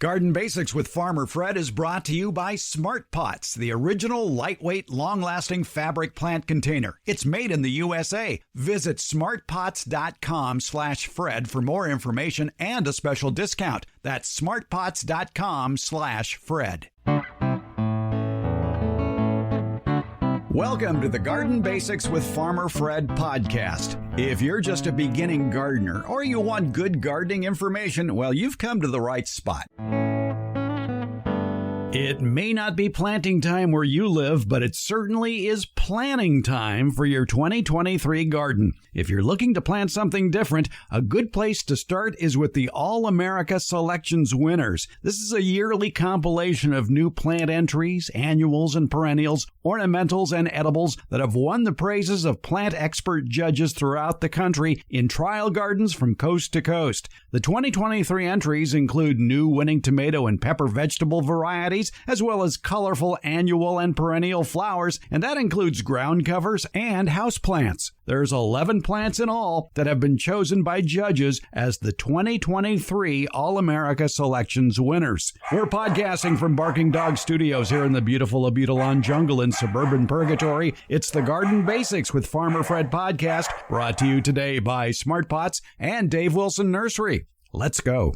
Garden Basics with Farmer Fred is brought to you by Smart Pots, the original lightweight, long-lasting fabric plant container. It's made in the USA. Visit smartpots.com/Fred for more information and a special discount. That's smartpots.com/Fred. Welcome to the Garden Basics with Farmer Fred podcast. If you're just a beginning gardener or you want good gardening information, well, you've come to the right spot. It may not be planting time where you live, but it certainly is planning time for your 2023 garden. If you're looking to plant something different, a good place to start is with the All-America Selections winners. This is a yearly compilation of new plant entries, annuals and perennials, ornamentals and edibles that have won the praises of plant expert judges throughout the country in trial gardens from coast to coast. The 2023 entries include new winning tomato and pepper vegetable varieties, as well as colorful annual and perennial flowers, and that includes ground covers and houseplants. There's 11 plants in all that have been chosen by judges as the 2023 All-America Selections winners. We're podcasting from Barking Dog Studios here in the beautiful Abutilon jungle in suburban Purgatory. It's the Garden Basics with Farmer Fred podcast, brought to you today by Smart Pots and Dave Wilson Nursery. Let's go.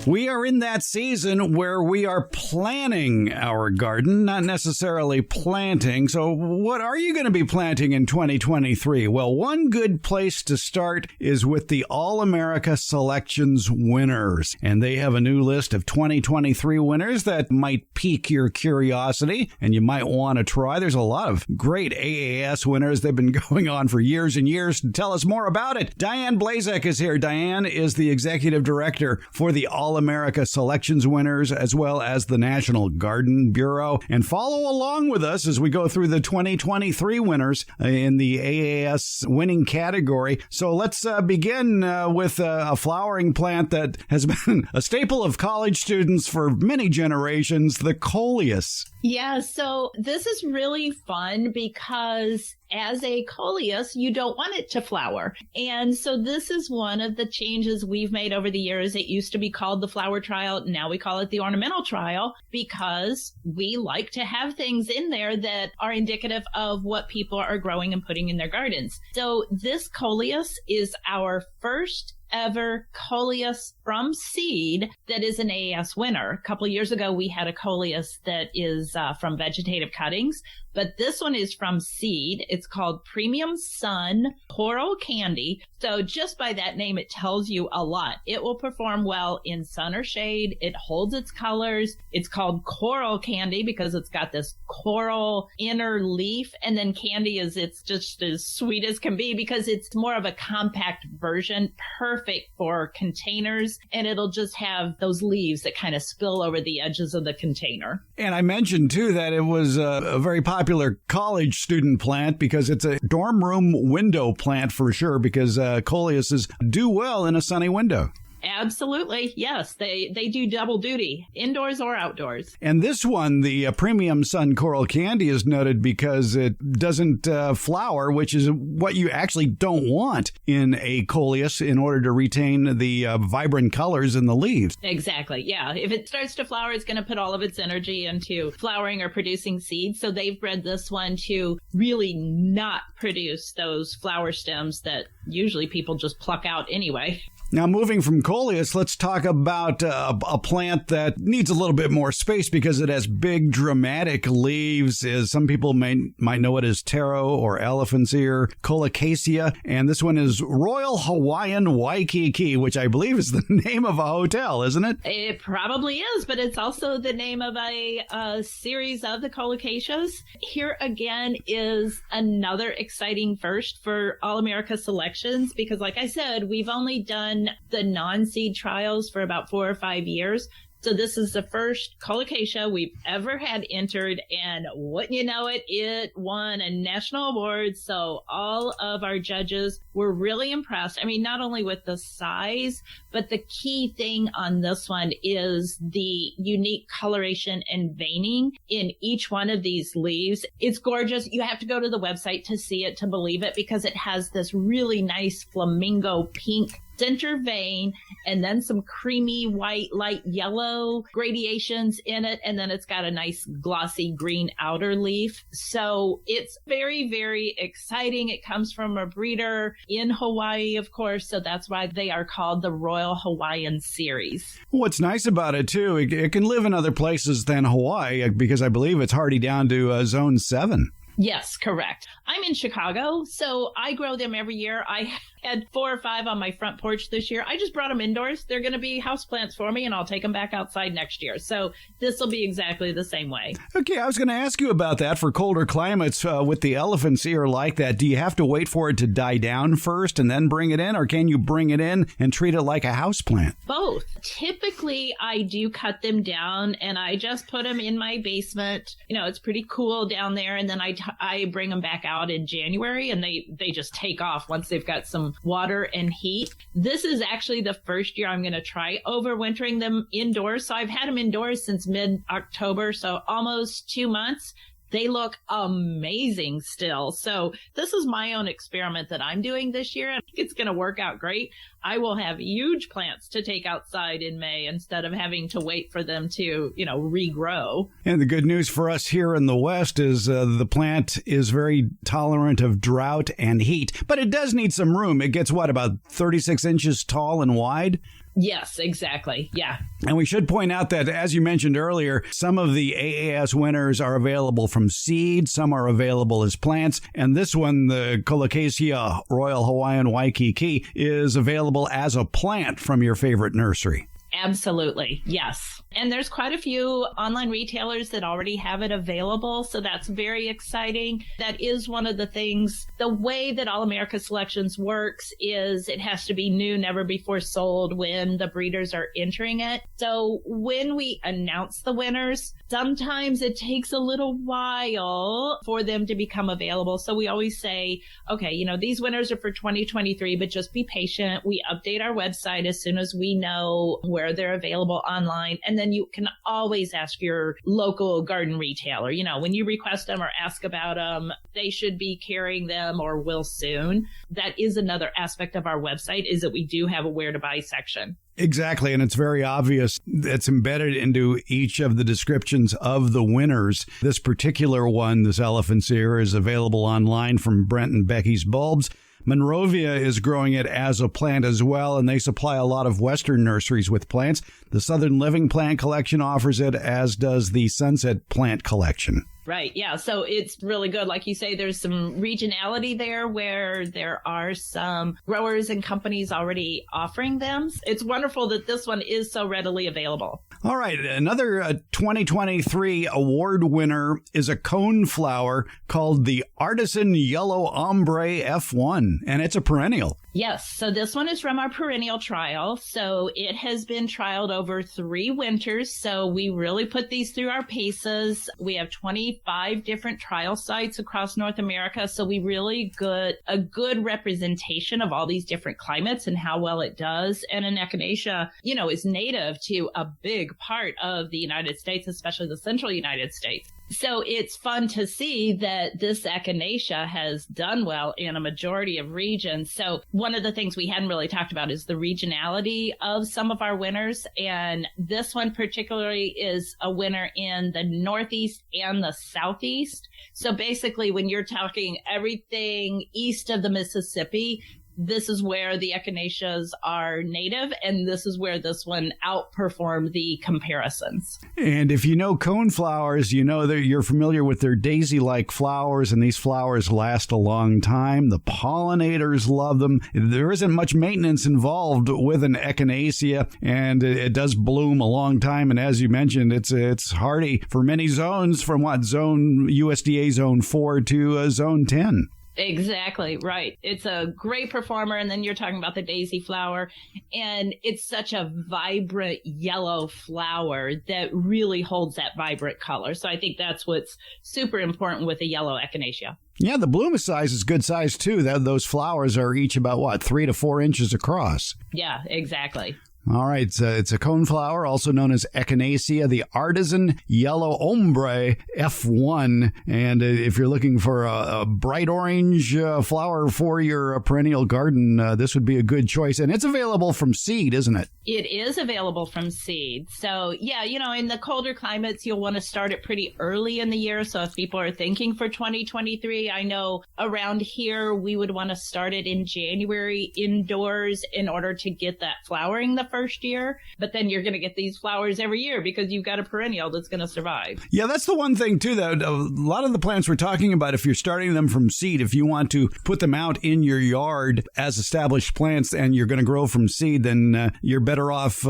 We are in that season where we are planning our garden, not necessarily planting. So what are you going to be planting in 2023? Well, one good place to start is with the All-America Selections winners. And they have a new list of 2023 winners that might pique your curiosity and you might want to try. There's a lot of great AAS winners. They've been going on for years and years. To tell us more about it, Diane Blazek is here. Diane is the executive director for the All-America Selections winners, as well as the National Garden Bureau. And follow along with us as we go through the 2023 winners in the AAS winning category. So let's begin with a flowering plant that has been a staple of college students for many generations, the coleus. Yeah, so this is really fun because as a coleus, you don't want it to flower. And so this is one of the changes we've made over the years. It used to be called the flower trial. Now we call it the ornamental trial because we like to have things in there that are indicative of what people are growing and putting in their gardens. So this coleus is our first ever coleus from seed that is an AAS winner. A couple of years ago, we had a coleus that is from vegetative cuttings, but this one is from seed. It's called Premium Sun Coral Candy. So just by that name, it tells you a lot. It will perform well in sun or shade. It holds its colors. It's called Coral Candy because it's got this coral inner leaf. And then candy it's just as sweet as can be because it's more of a compact version, perfect for containers. And it'll just have those leaves that kind of spill over the edges of the container. And I mentioned, too, that it was a very popular college student plant because it's a dorm room window plant for sure, because coleuses do well in a sunny window. Absolutely. Yes, they do double duty, indoors or outdoors. And this one, the Premium Sun Coral Candy, is noted because it doesn't flower, which is what you actually don't want in a coleus in order to retain the vibrant colors in the leaves. Exactly. Yeah. If it starts to flower, it's going to put all of its energy into flowering or producing seeds. So they've bred this one to really not produce those flower stems that usually people just pluck out anyway. Now, moving from coleus, let's talk about a plant that needs a little bit more space because it has big, dramatic leaves. As some people might know it as taro or elephant's ear, colocasia. And this one is Royal Hawaiian Waikiki, which I believe is the name of a hotel, isn't it? It probably is, but it's also the name of a series of the colocasias. Here again is another exciting first for All-America Selections because, like I said, we've only done the non-seed trials for about 4 or 5 years. So this is the first colocasia we've ever had entered, and wouldn't you know it, it won a national award. So all of our judges were really impressed. I mean, not only with the size, but the key thing on this one is the unique coloration and veining in each one of these leaves. It's gorgeous. You have to go to the website to see it, to believe it, because it has this really nice flamingo pink center vein and then some creamy white, light yellow gradations in it. And then it's got a nice glossy green outer leaf. So it's very, very exciting. It comes from a breeder in Hawaii, of course. So that's why they are called the Royal Hawaiian series. What's nice about it, too, it can live in other places than Hawaii because I believe it's hardy down to zone 7. Yes, correct. I'm in Chicago, so I grow them every year. I had 4 or 5 on my front porch this year. I just brought them indoors. They're going to be houseplants for me, and I'll take them back outside next year. So this will be exactly the same way. Okay, I was going to ask you about that for colder climates with the elephant's ear like that. Do you have to wait for it to die down first and then bring it in, or can you bring it in and treat it like a houseplant? Both. Typically, I do cut them down, and I just put them in my basement. You know, it's pretty cool down there, and then I bring them back out in January, and they just take off once they've got some water and heat. This is actually the first year I'm going to try overwintering them indoors. So I've had them indoors since mid-October, so almost 2 months. They look amazing still. So this is my own experiment that I'm doing this year. I think it's going to work out great. I will have huge plants to take outside in May instead of having to wait for them to, regrow. And the good news for us here in the West is the plant is very tolerant of drought and heat, but it does need some room. It gets, about 36 inches tall and wide? Yes, exactly. Yeah. And we should point out that, as you mentioned earlier, some of the AAS winners are available from seed, some are available as plants, and this one, the Colocasia Royal Hawaiian Waikiki, is available as a plant from your favorite nursery. Absolutely. Yes. And there's quite a few online retailers that already have it available. So that's very exciting. That is one of the things. The way that All America Selections works is it has to be new, never before sold when the breeders are entering it. So when we announce the winners, sometimes it takes a little while for them to become available. So we always say, okay, these winners are for 2023, but just be patient. We update our website as soon as we know where they're available online. And then you can always ask your local garden retailer, when you request them or ask about them, they should be carrying them or will soon. That is another aspect of our website, is that we do have a where to buy section. Exactly, and it's very obvious. It's embedded into each of the descriptions of the winners. This particular one, this elephant's ear, is available online from Brent and Becky's Bulbs. Monrovia is growing it as a plant as well, and they supply a lot of Western nurseries with plants. The Southern Living Plant Collection offers it, as does the Sunset Plant Collection. Right. Yeah. So it's really good. Like you say, there's some regionality there where there are some growers and companies already offering them. It's wonderful that this one is so readily available. All right. Another 2023 award winner is a cone flower called the Artisan Yellow Ombre F1, and it's a perennial. Yes. So this one is from our perennial trial. So it has been trialed over 3 winters. So we really put these through our paces. We have 25 different trial sites across North America. So we really get a good representation of all these different climates and how well it does. And an echinacea, is native to a big part of the United States, especially the central United States. So it's fun to see that this echinacea has done well in a majority of regions. So one of the things we hadn't really talked about is the regionality of some of our winners. And this one particularly is a winner in the Northeast and the Southeast. So basically, when you're talking everything east of the Mississippi, this is where the echinaceas are native, and this is where this one outperformed the comparisons. And if you know coneflowers, you know that you're familiar with their daisy-like flowers, and these flowers last a long time. The pollinators love them. There isn't much maintenance involved with an echinacea, and it does bloom a long time. And as you mentioned, it's hardy for many zones, from USDA Zone 4 to Zone 10. Exactly, right. It's a great performer. And then you're talking about the daisy flower. And it's such a vibrant yellow flower that really holds that vibrant color. So I think that's what's super important with a yellow echinacea. Yeah, the bloom size is good size, too. Those flowers are each about, 3 to 4 inches across? Yeah, exactly. All right, it's a coneflower, also known as echinacea, the artisan yellow ombre F1. And if you're looking for a bright orange flower for your perennial garden, this would be a good choice. And it's available from seed, isn't it? It is available from seed. So, yeah, in the colder climates, you'll want to start it pretty early in the year. So if people are thinking for 2023, I know around here we would want to start it in January indoors in order to get that flowering the first year. But then you're going to get these flowers every year because you've got a perennial that's going to survive. Yeah, that's the one thing, too, that a lot of the plants we're talking about, if you're starting them from seed, if you want to put them out in your yard as established plants and you're going to grow from seed, then you're better off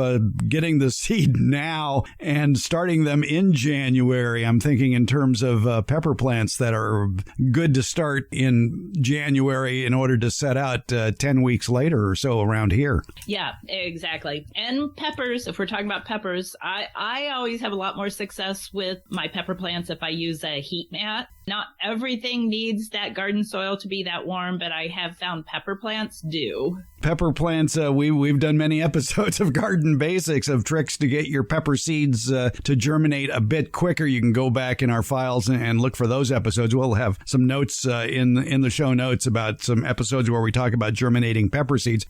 getting the seed now and starting them in January. I'm thinking in terms of pepper plants that are good to start in January in order to set out 10 weeks later or so around here. Yeah, exactly. And peppers, if we're talking about peppers, I always have a lot more success with my pepper plants if I use a heat mat. Not everything needs that garden soil to be that warm, but I have found pepper plants do. Pepper plants, we've done many episodes of Garden Basics of tricks to get your pepper seeds to germinate a bit quicker. You can go back in our files and look for those episodes. We'll have some notes in the show notes about some episodes where we talk about germinating pepper seeds.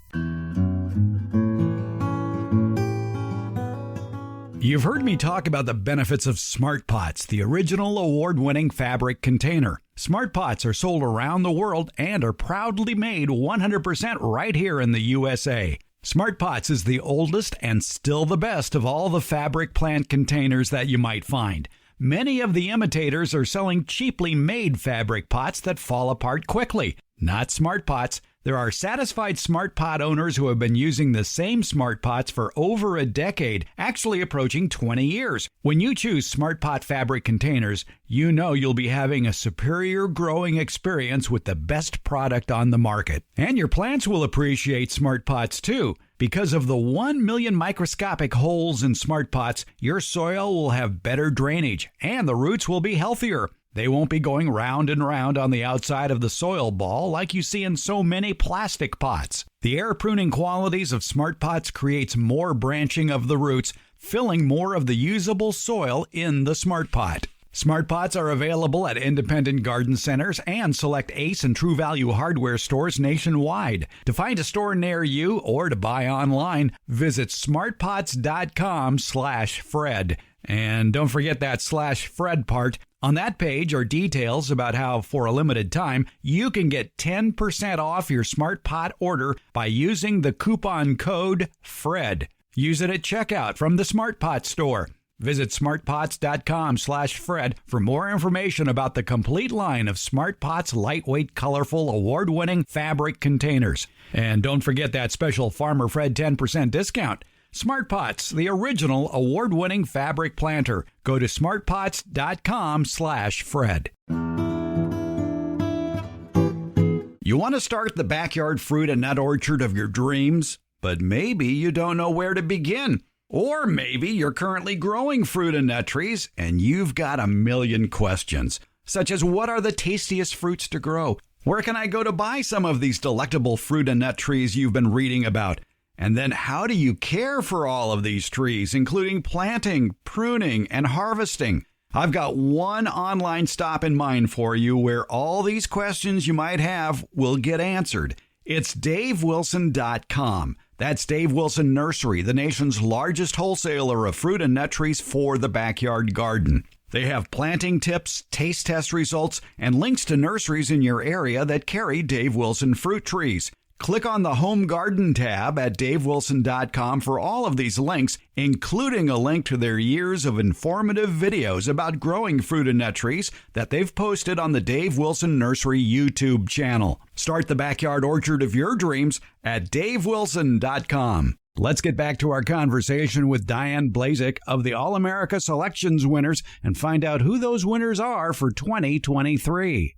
You've heard me talk about the benefits of Smart Pots, the original award-winning fabric container. Smart Pots are sold around the world and are proudly made 100% right here in the USA. Smart Pots is the oldest and still the best of all the fabric plant containers that you might find. Many of the imitators are selling cheaply made fabric pots that fall apart quickly. Not Smart Pots. There are satisfied Smart Pot owners who have been using the same Smart Pots for over a decade, actually approaching 20 years. When you choose Smart Pot fabric containers, you know you'll be having a superior growing experience with the best product on the market. And your plants will appreciate Smart Pots too. Because of the 1 million microscopic holes in Smart Pots, your soil will have better drainage and the roots will be healthier. They won't be going round and round on the outside of the soil ball like you see in so many plastic pots. The air pruning qualities of Smart Pots creates more branching of the roots, filling more of the usable soil in the Smart Pot. Smart Pots are available at independent garden centers and select Ace and True Value hardware stores nationwide. To find a store near you or to buy online, visit smartpots.com/Fred. And don't forget that /Fred part. On that page are details about how, for a limited time, you can get 10% off your Smart Pot order by using the coupon code FRED. Use it at checkout from the Smart Pot store. Visit smartpots.com/Fred for more information about the complete line of Smart Pots lightweight, colorful, award-winning fabric containers. And don't forget that special Farmer Fred 10% discount. Smart Pots, the original award-winning fabric planter. Go to smartpots.com/Fred. You want to start the backyard fruit and nut orchard of your dreams, but maybe you don't know where to begin. Or maybe you're currently growing fruit and nut trees and you've got a million questions, such as what are the tastiest fruits to grow? Where can I go to buy some of these delectable fruit and nut trees you've been reading about? And then how do you care for all of these trees, including planting, pruning, and harvesting? I've got one online stop in mind for you where all these questions you might have will get answered. It's DaveWilson.com. That's Dave Wilson Nursery, the nation's largest wholesaler of fruit and nut trees for the backyard garden. They have planting tips, taste test results, and links to nurseries in your area that carry Dave Wilson fruit trees. Click on the Home Garden tab at DaveWilson.com for all of these links, including a link to their years of informative videos about growing fruit and nut trees that they've posted on the Dave Wilson Nursery YouTube channel. Start the backyard orchard of your dreams at DaveWilson.com. Let's get back to our conversation with Diane Blazik of the All-America Selections winners and find out who those winners are for 2023.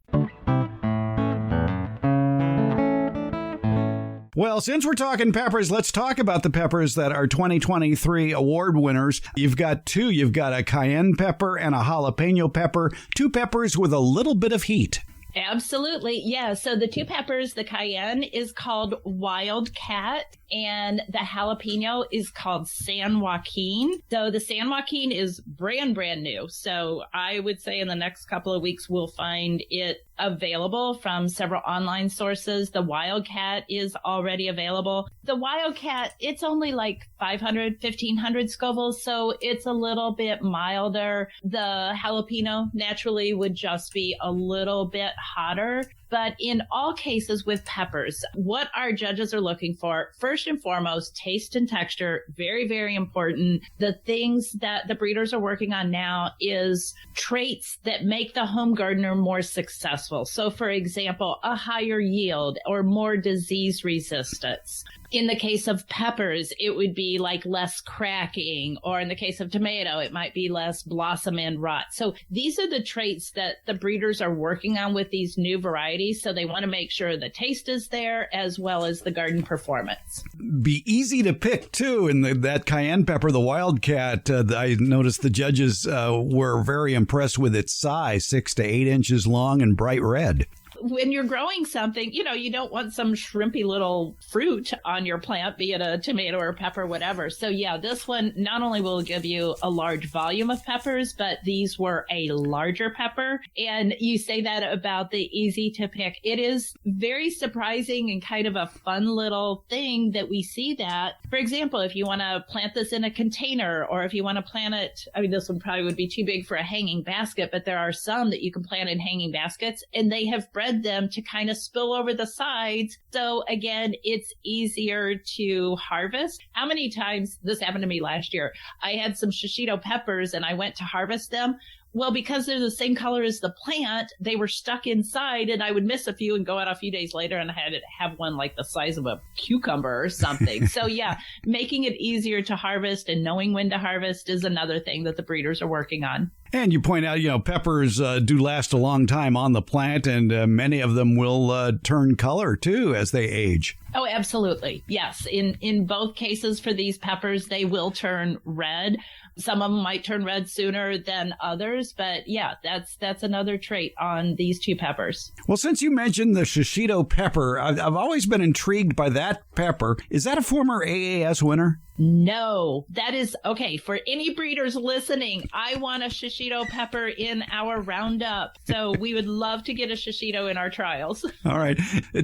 Well, since we're talking peppers, let's talk about the peppers that are 2023 award winners. You've got two. You've got a cayenne pepper and a jalapeno pepper, two peppers with a little bit of heat. Absolutely. Yeah. So the two peppers, the cayenne is called Wildcat and the jalapeno is called San Joaquin. So the San Joaquin is brand new. So I would say in the next couple of weeks, we'll find it available from several online sources. The Wildcat is already available. The Wildcat, it's only like 500, 1500 Scovilles, so it's a little bit milder. The jalapeno naturally would just be a little bit hotter. But in all cases with peppers, what our judges are looking for, first and foremost, taste and texture, very, very important. The things that the breeders are working on now is traits that make the home gardener more successful. So, for example, a higher yield or more disease resistance. In the case of peppers, it would be like less cracking, or in the case of tomato, it might be less blossom end rot. So these are the traits that the breeders are working on with these new varieties. So they want to make sure the taste is there as well as the garden performance. Be easy to pick, too. And that cayenne pepper, the Wildcat, I noticed the judges were very impressed with its size, 6 to 8 inches long and bright red. When you're growing something, you don't want some shrimpy little fruit on your plant, be it a tomato or pepper, whatever. So yeah, this one not only will give you a large volume of peppers, but these were a larger pepper. And you say that about the easy to pick. It is very surprising and kind of a fun little thing that we see that. For example, if you want to plant this in a container, or if you want to plant it, this one probably would be too big for a hanging basket, but there are some that you can plant in hanging baskets, and they have bred them to kind of spill over the sides. So again, it's easier to harvest. How many times, this happened to me last year, I had some shishito peppers and I went to harvest them. Well, because they're the same color as the plant, they were stuck inside, and I would miss a few and go out a few days later and I had to have one like the size of a cucumber or something. So yeah, making it easier to harvest and knowing when to harvest is another thing that the breeders are working on. And you point out, peppers do last a long time on the plant, and many of them will turn color, too, as they age. Oh, absolutely. Yes. In both cases for these peppers, they will turn red. Some of them might turn red sooner than others, but yeah, that's another trait on these two peppers. Well, since you mentioned the shishito pepper, I've always been intrigued by that pepper. Is that a former AAS winner? No, that is okay. For any breeders listening, I want a shishito pepper in our roundup. So we would love to get a shishito in our trials. All right.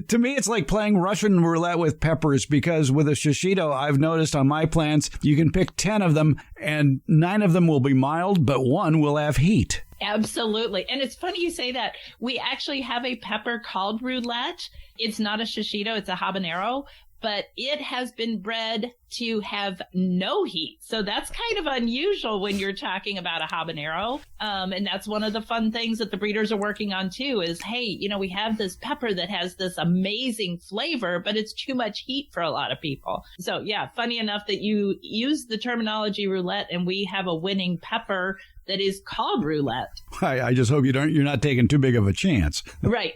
To me, it's like playing Russian roulette with peppers, because with a shishito, I've noticed on my plants, you can pick 10 of them and 9 of them will be mild, but 1 will have heat. Absolutely. And it's funny you say that. We actually have a pepper called roulette. It's not a shishito, it's a habanero, but it has been bred to have no heat. So that's kind of unusual when you're talking about a habanero. And that's one of the fun things that the breeders are working on too is, hey, we have this pepper that has this amazing flavor, but it's too much heat for a lot of people. So yeah, funny enough that you use the terminology roulette and we have a winning pepper that is called roulette. I just hope you're not taking too big of a chance. Right.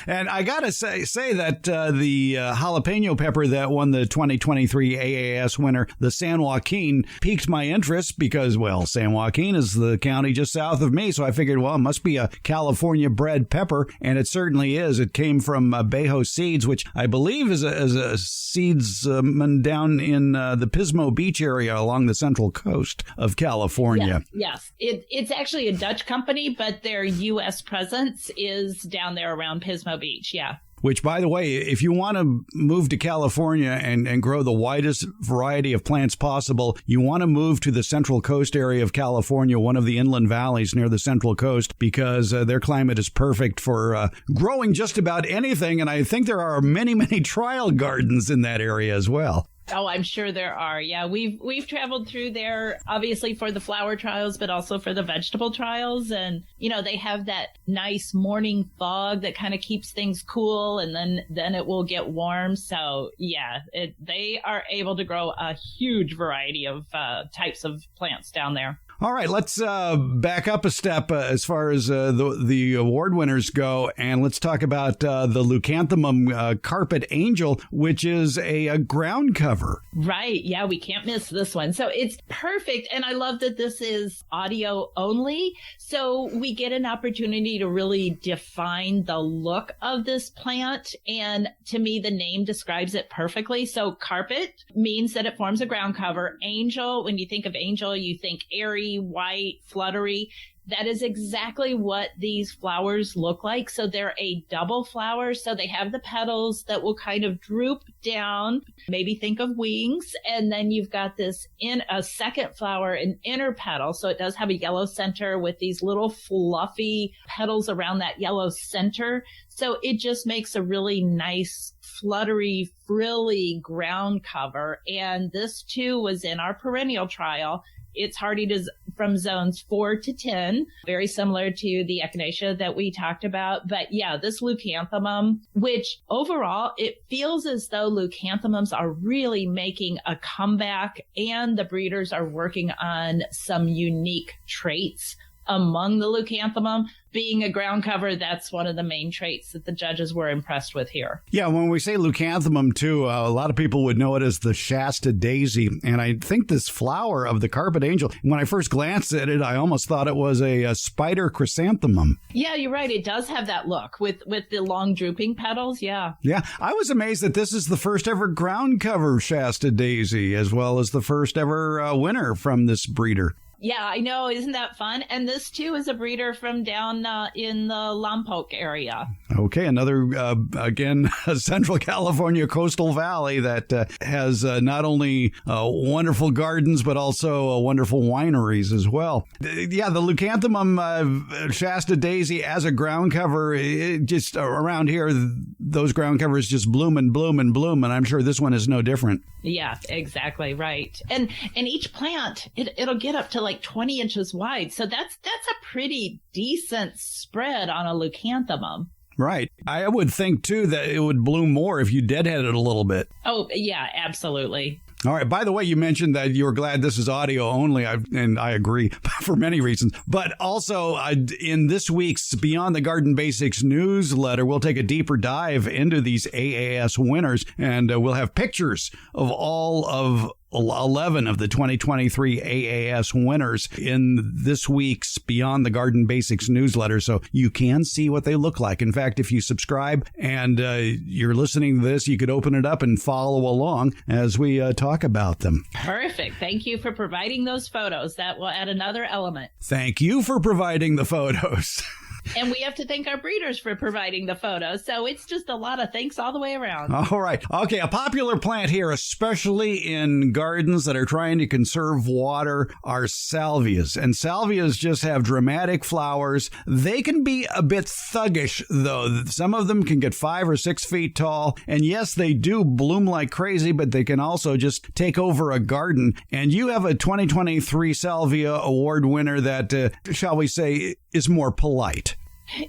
And I gotta say that the jalapeno pepper that won the 2023 AAS winner, the San Joaquin, piqued my interest because, well, San Joaquin is the county just south of me, so I figured, well, it must be a California-bred pepper, and it certainly is. It came from Bejo Seeds, which I believe is a seedsman down in the Pismo Beach area along the central coast of California. Yes. It's actually a Dutch company, but their U.S. presence is down there around Pismo Beach. Yeah. Which, by the way, if you want to move to California and grow the widest variety of plants possible, you want to move to the Central Coast area of California, one of the inland valleys near the Central Coast, because their climate is perfect for growing just about anything. And I think there are many, many trial gardens in that area as well. Oh, I'm sure there are. Yeah, we've traveled through there, obviously for the flower trials, but also for the vegetable trials. And, they have that nice morning fog that kind of keeps things cool, and then it will get warm. So, yeah, they are able to grow a huge variety of types of plants down there. All right, let's back up a step as far as the award winners go, and let's talk about the Leucanthemum Carpet Angel, which is a ground cover. Right. Yeah, we can't miss this one. So it's perfect. And I love that this is audio only. So we get an opportunity to really define the look of this plant. And to me, the name describes it perfectly. So carpet means that it forms a ground cover. Angel, when you think of angel, you think airy, white, fluttery. That is exactly what these flowers look like. So they're a double flower. So they have the petals that will kind of droop down, maybe think of wings. And then you've got this in a second flower, an inner petal. So it does have a yellow center with these little fluffy petals around that yellow center. So it just makes a really nice, fluttery, frilly ground cover. And this too was in our perennial trial. It's hardy from zones 4 to 10, very similar to the echinacea that we talked about. But yeah, this leucanthemum, which overall, it feels as though leucanthemums are really making a comeback, and the breeders are working on some unique traits among the leucanthemum. Being a ground cover, that's one of the main traits that the judges were impressed with here. Yeah, when we say leucanthemum, too, a lot of people would know it as the Shasta daisy. And I think this flower of the carpet angel, when I first glanced at it, I almost thought it was a spider chrysanthemum. Yeah, you're right. It does have that look with the long drooping petals. Yeah. Yeah, I was amazed that this is the first ever ground cover Shasta daisy, as well as the first ever winner from this breeder. Yeah, I know. Isn't that fun? And this, too, is a breeder from down in the Lompoc area. Okay, another, again, Central California coastal valley that has not only wonderful gardens, but also wonderful wineries as well. Yeah, the Leucanthemum Shasta daisy as a ground cover, it just around here, those ground covers just bloom and bloom and bloom, and I'm sure this one is no different. Yeah, exactly right. And each plant, it'll get up to like 20 inches wide. So that's a pretty decent spread on a leucanthemum. Right. I would think, too, that it would bloom more if you deadhead it a little bit. Oh, yeah, absolutely. All right. By the way, you mentioned that you were glad this is audio only, and I agree for many reasons. But also, in this week's Beyond the Garden Basics newsletter, we'll take a deeper dive into these AAS winners, and we'll have pictures of all of 11 of the 2023 AAS winners in this week's Beyond the Garden Basics newsletter, so you can see what they look like. In fact, if you subscribe and you're listening to this, you could open it up and follow along as we talk about them. Perfect. Thank you for providing those photos. That will add another element. Thank you for providing the photos. And we have to thank our breeders for providing the photos. So it's just a lot of thanks all the way around. All right. Okay. A popular plant here, especially in gardens that are trying to conserve water, are salvias. And salvias just have dramatic flowers. They can be a bit thuggish, though. Some of them can get 5 or 6 feet tall. And yes, they do bloom like crazy, but they can also just take over a garden. And you have a 2023 Salvia Award winner that, shall we say, is more polite.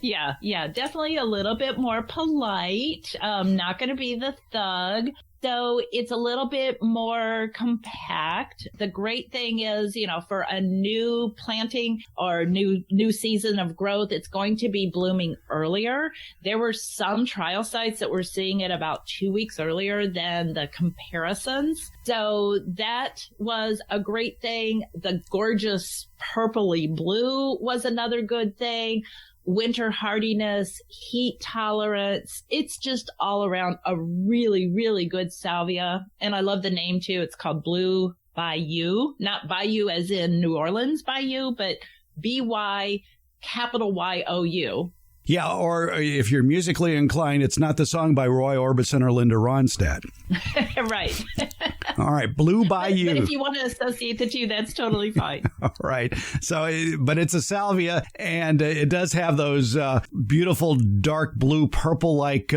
Yeah, definitely a little bit more polite. Not going to be the thug. So it's a little bit more compact. The great thing is, for a new planting or new season of growth, it's going to be blooming earlier. There were some trial sites that were seeing it about 2 weeks earlier than the comparisons. So that was a great thing. The gorgeous purpley blue was another good thing. Winter hardiness, heat tolerance. It's just all around a really, really good salvia. And I love the name too. It's called Blue Bayou, not Bayou as in New Orleans Bayou, but B-Y, capital Y-O-U. Yeah, or if you're musically inclined, it's not the song by Roy Orbison or Linda Ronstadt. Right. All right, Blue Bayou. But if you want to associate the two, that's totally fine. All right. So, but it's a salvia, and it does have those beautiful dark blue, purple-like,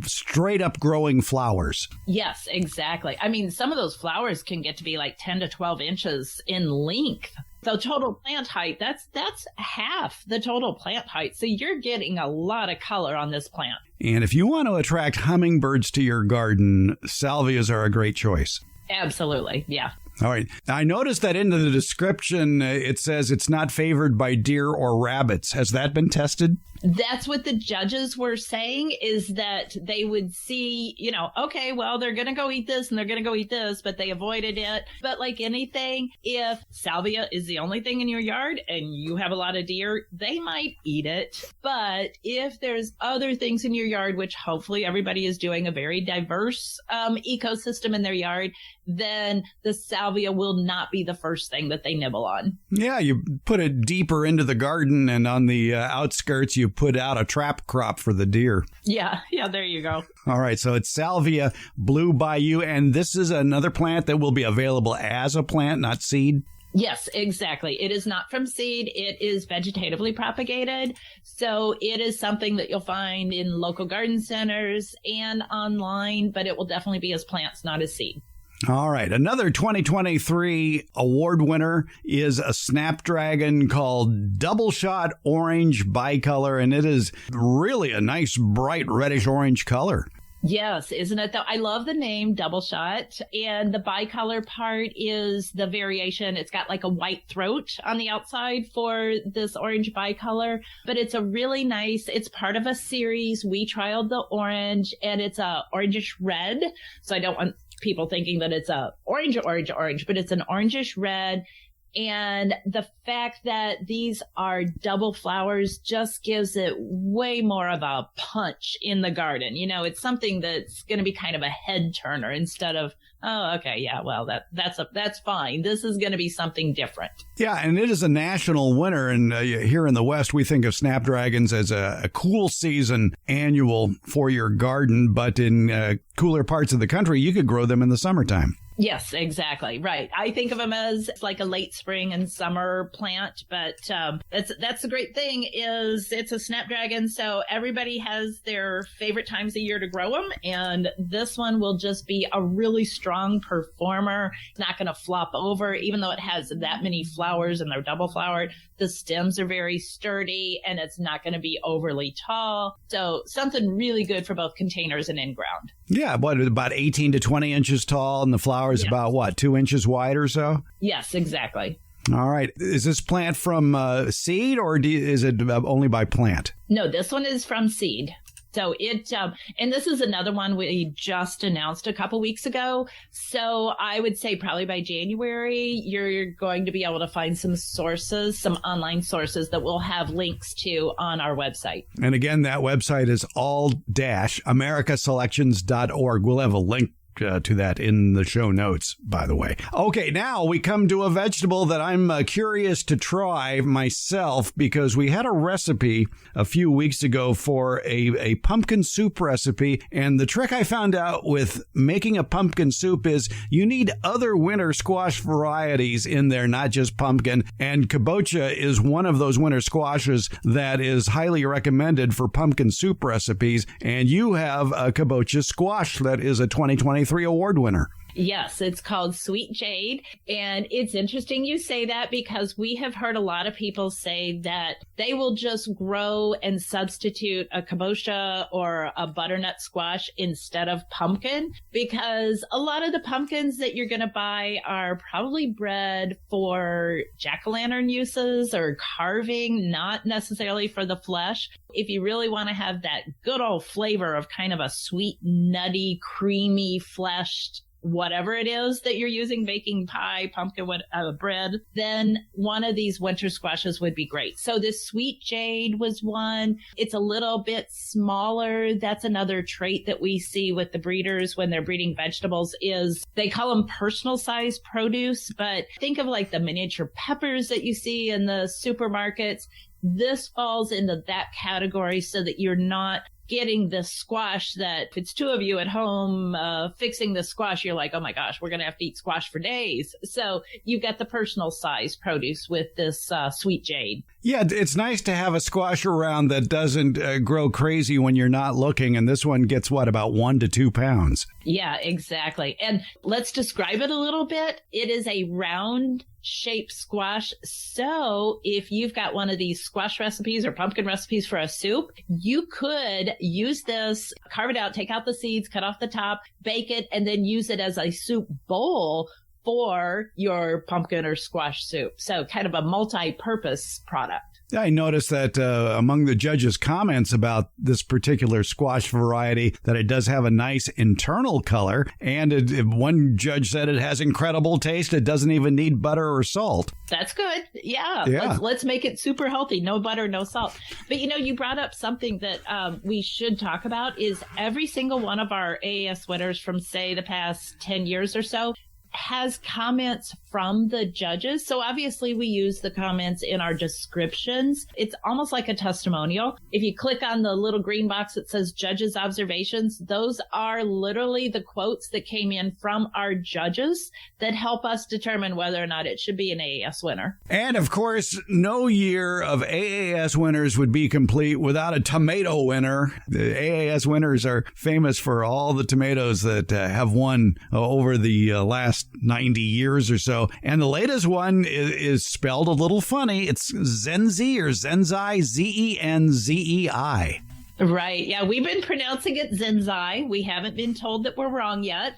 straight-up growing flowers. Yes, exactly. I mean, some of those flowers can get to be like 10 to 12 inches in length. So total plant height, that's half the total plant height. So you're getting a lot of color on this plant. And if you want to attract hummingbirds to your garden, salvias are a great choice. Absolutely. Yeah. All right. I noticed that in the description, it says it's not favored by deer or rabbits. Has that been tested? That's what the judges were saying, is that they would see, okay, well, they're going to go eat this and they're going to go eat this, but they avoided it. But like anything, if salvia is the only thing in your yard and you have a lot of deer, they might eat it. But if there's other things in your yard, which hopefully everybody is doing a very diverse ecosystem in their yard, then the salvia will not be the first thing that they nibble on. Yeah, you put it deeper into the garden, and on the outskirts, you put out a trap crop for the deer. Yeah, there you go. All right, so it's Salvia Blue Bayou, and this is another plant that will be available as a plant, not seed? Yes, exactly. It is not from seed. It is vegetatively propagated. So it is something that you'll find in local garden centers and online, but it will definitely be as plants, not as seed. All right. Another 2023 award winner is a snapdragon called Double Shot Orange Bicolor, and it is really a nice, bright reddish orange color. Yes, isn't it though? I love the name Double Shot, and the bicolor part is the variation. It's got like a white throat on the outside for this orange bicolor, but it's a really nice, it's part of a series. We trialed the orange, and it's a orangish red. So I don't want people thinking that it's a orange, but it's an orangish red. And the fact that these are double flowers just gives it way more of a punch in the garden. It's something that's going to be kind of a head turner instead of, oh, okay, yeah, well, that's fine. This is going to be something different. Yeah, and it is a national winner. And here in the West, we think of snapdragons as a cool season annual for your garden. But in cooler parts of the country, you could grow them in the summertime. Yes, exactly. Right. I think of them as like a late spring and summer plant, but that's the great thing is it's a snapdragon. So everybody has their favorite times of year to grow them. And this one will just be a really strong performer. It's not going to flop over, even though it has that many flowers and they're double flowered. The stems are very sturdy and it's not going to be overly tall. So something really good for both containers and in ground. Yeah, about 18 to 20 inches tall, and the flowers about 2 inches wide or so? Yes, exactly. All right. Is this plant from seed, or is it only by plant? No, this one is from seed. So and this is another one we just announced a couple weeks ago. So I would say probably by January, you're going to be able to find some online sources that we'll have links to on our website. And again, that website is all-americaselections.org. We'll have a link to that in the show notes, by the way. Okay, now we come to a vegetable that I'm curious to try myself, because we had a recipe a few weeks ago for a pumpkin soup recipe, and the trick I found out with making a pumpkin soup is you need other winter squash varieties in there, not just pumpkin, and kabocha is one of those winter squashes that is highly recommended for pumpkin soup recipes, and you have a kabocha squash that is a 2023 award winner. Yes, it's called Sweet Jade. And it's interesting you say that, because we have heard a lot of people say that they will just grow and substitute a kabocha or a butternut squash instead of pumpkin, because a lot of the pumpkins that you're going to buy are probably bred for jack-o'-lantern uses or carving, not necessarily for the flesh. If you really want to have that good old flavor of kind of a sweet, nutty, creamy, fleshed whatever it is that you're using, baking pie, pumpkin bread, then one of these winter squashes would be great. So this Sweet Jade was one. It's a little bit smaller. That's another trait that we see with the breeders when they're breeding vegetables is they call them personal size produce, but think of like the miniature peppers that you see in the supermarkets. This falls into that category so that you're not getting this squash that if it's two of you at home fixing the squash, you're like, oh my gosh, we're going to have to eat squash for days. So you've got the personal size produce with this Sweet Jade. Yeah, it's nice to have a squash around that doesn't grow crazy when you're not looking. And this one gets, about 1 to 2 pounds? Yeah, exactly. And let's describe it a little bit. It is a round shaped squash. So if you've got one of these squash recipes or pumpkin recipes for a soup, you could use this, carve it out, take out the seeds, cut off the top, bake it, and then use it as a soup bowl for your pumpkin or squash soup. So kind of a multi-purpose product. I noticed that among the judges' comments about this particular squash variety, that it does have a nice internal color. And one judge said it has incredible taste. It doesn't even need butter or salt. That's good. Yeah. Let's make it super healthy. No butter, no salt. But, you brought up something that we should talk about is every single one of our AAS winners from, say, the past 10 years or so has comments from the judges. So obviously we use the comments in our descriptions. It's almost like a testimonial. If you click on the little green box that says judges observations, those are literally the quotes that came in from our judges that help us determine whether or not it should be an AAS winner. And of course, no year of AAS winners would be complete without a tomato winner. The AAS winners are famous for all the tomatoes that have won over the last 90 years or so. And the latest one is spelled a little funny. It's Zenzei or Zenzei, Zenzei. Right. Yeah, we've been pronouncing it Zenzei. We haven't been told that we're wrong yet.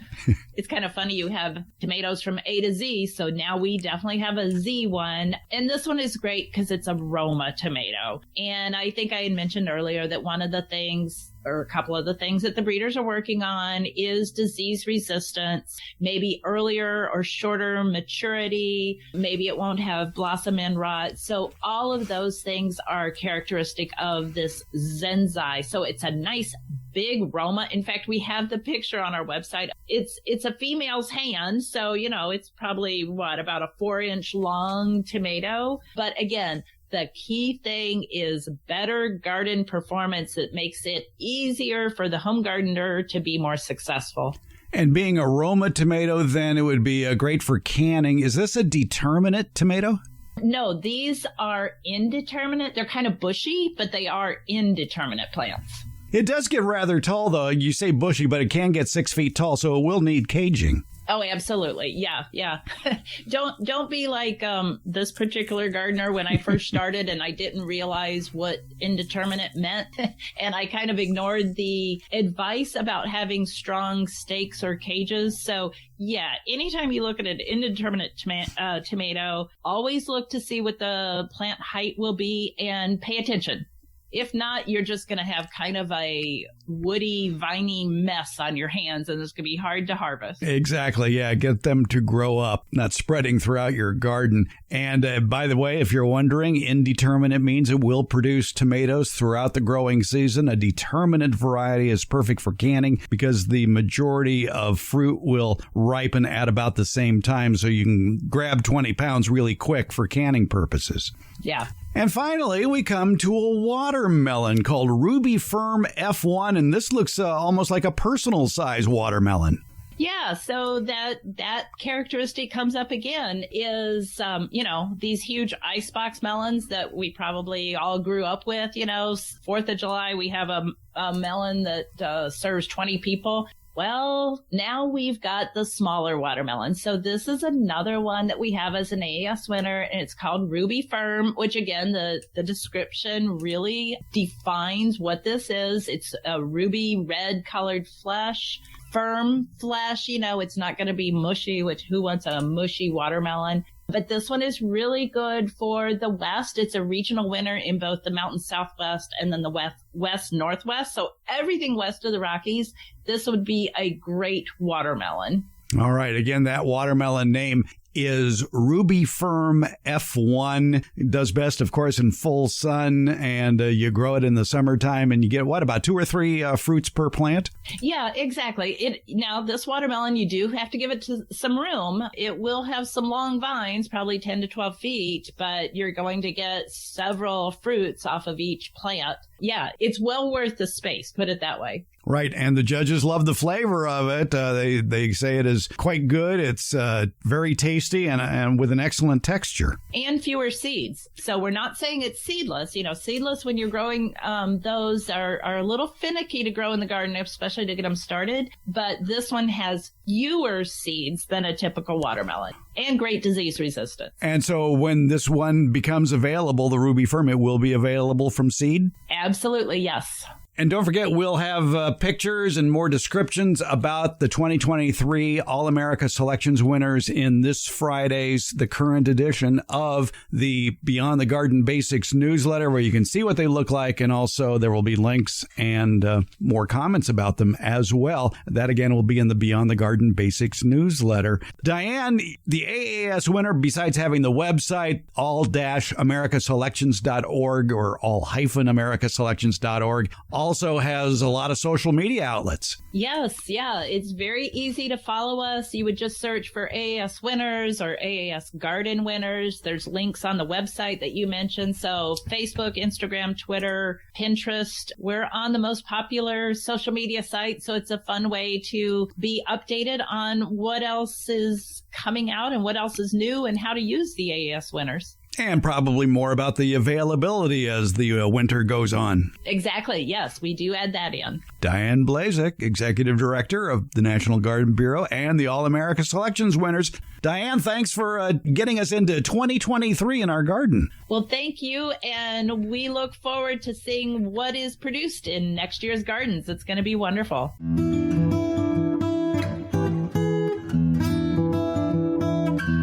It's kind of funny. You have tomatoes from A to Z. So now we definitely have a Z one. And this one is great because it's a Roma tomato. And I think I had mentioned earlier that one of the things, or a couple of the things that the breeders are working on is disease resistance, maybe earlier or shorter maturity. Maybe it won't have blossom end rot. So all of those things are characteristic of this Zenzei. So it's a nice big Roma. In fact, we have the picture on our website. It's a female's hand. So, it's probably about a 4-inch long tomato. But again, the key thing is better garden performance that makes it easier for the home gardener to be more successful. And being a Roma tomato, then it would be great for canning. Is this a determinate tomato? No, these are indeterminate. They're kind of bushy, but they are indeterminate plants. It does get rather tall, though. You say bushy, but it can get 6 feet tall, so it will need caging. Oh, absolutely. Yeah. Don't be like this particular gardener when I first started and I didn't realize what indeterminate meant. And I kind of ignored the advice about having strong stakes or cages. So yeah, anytime you look at an indeterminate tomato, always look to see what the plant height will be and pay attention. If not, you're just going to have kind of a woody, viney mess on your hands, and it's going to be hard to harvest. Exactly. Yeah. Get them to grow up, not spreading throughout your garden. And by the way, if you're wondering, indeterminate means it will produce tomatoes throughout the growing season. A determinate variety is perfect for canning because the majority of fruit will ripen at about the same time, so you can grab 20 pounds really quick for canning purposes. Yeah. And finally, we come to a watermelon called Ruby Firm F1, and this looks almost like a personal-size watermelon. Yeah, so that characteristic comes up again is, these huge icebox melons that we probably all grew up with. 4th of July, we have a melon that serves 20 people. Well, now we've got the smaller watermelon. So this is another one that we have as an AAS winner, and it's called Ruby Firm, which again, the description really defines what this is. It's a ruby red colored flesh, firm flesh. It's not going to be mushy, which who wants a mushy watermelon? But this one is really good for the West. It's a regional winner in both the Mountain Southwest and then the West Northwest. So everything west of the Rockies, this would be a great watermelon. All right. Again, that watermelon name is Ruby Firm F1. It does best, of course, in full sun, and you grow it in the summertime, and you get, about 2 or 3 fruits per plant? Yeah, exactly. Now, this watermelon, you do have to give it to some room. It will have some long vines, probably 10 to 12 feet, but you're going to get several fruits off of each plant. Yeah, it's well worth the space, put it that way. Right, and the judges love the flavor of it. They say it is quite good. It's very tasty and with an excellent texture. And fewer seeds. So we're not saying it's seedless. Seedless when you're growing, those are a little finicky to grow in the garden, especially to get them started. But this one has fewer seeds than a typical watermelon and great disease resistance. And so when this one becomes available, the Ruby Firm, it will be available from seed? Absolutely, yes. And don't forget, we'll have pictures and more descriptions about the 2023 All-America Selections winners in this Friday's, the current edition of the Beyond the Garden Basics newsletter, where you can see what they look like. And also there will be links and more comments about them as well. That, again, will be in the Beyond the Garden Basics newsletter. Diane, the AAS winner, besides having the website, all-americaselections.org or all-americaselections.org, also has a lot of social media outlets. Yes, yeah. It's very easy to follow us. You would just search for AAS winners or AAS garden winners. There's links on the website that you mentioned. So Facebook, Instagram, Twitter, Pinterest. We're on the most popular social media sites. So it's a fun way to be updated on what else is coming out and what else is new and how to use the AAS winners. And probably more about the availability as the winter goes on. Exactly. Yes, we do add that in. Diane Blazek, Executive Director of the National Garden Bureau and the All-America Selections winners. Diane, thanks for getting us into 2023 in our garden. Well, thank you. And we look forward to seeing what is produced in next year's gardens. It's going to be wonderful.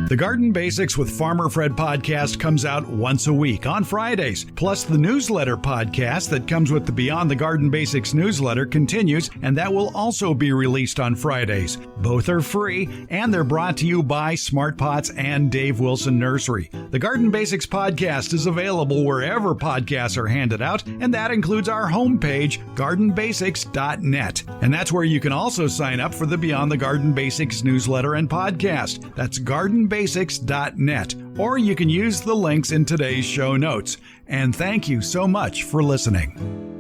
The Garden Basics with Farmer Fred podcast comes out once a week on Fridays. Plus, the newsletter podcast that comes with the Beyond the Garden Basics newsletter continues, and that will also be released on Fridays. Both are free, and they're brought to you by Smart Pots and Dave Wilson Nursery. The Garden Basics podcast is available wherever podcasts are handed out, and that includes our homepage, gardenbasics.net. And that's where you can also sign up for the Beyond the Garden Basics newsletter and podcast. That's gardenbasics.net, or you can use the links in today's show notes. And thank you so much for listening.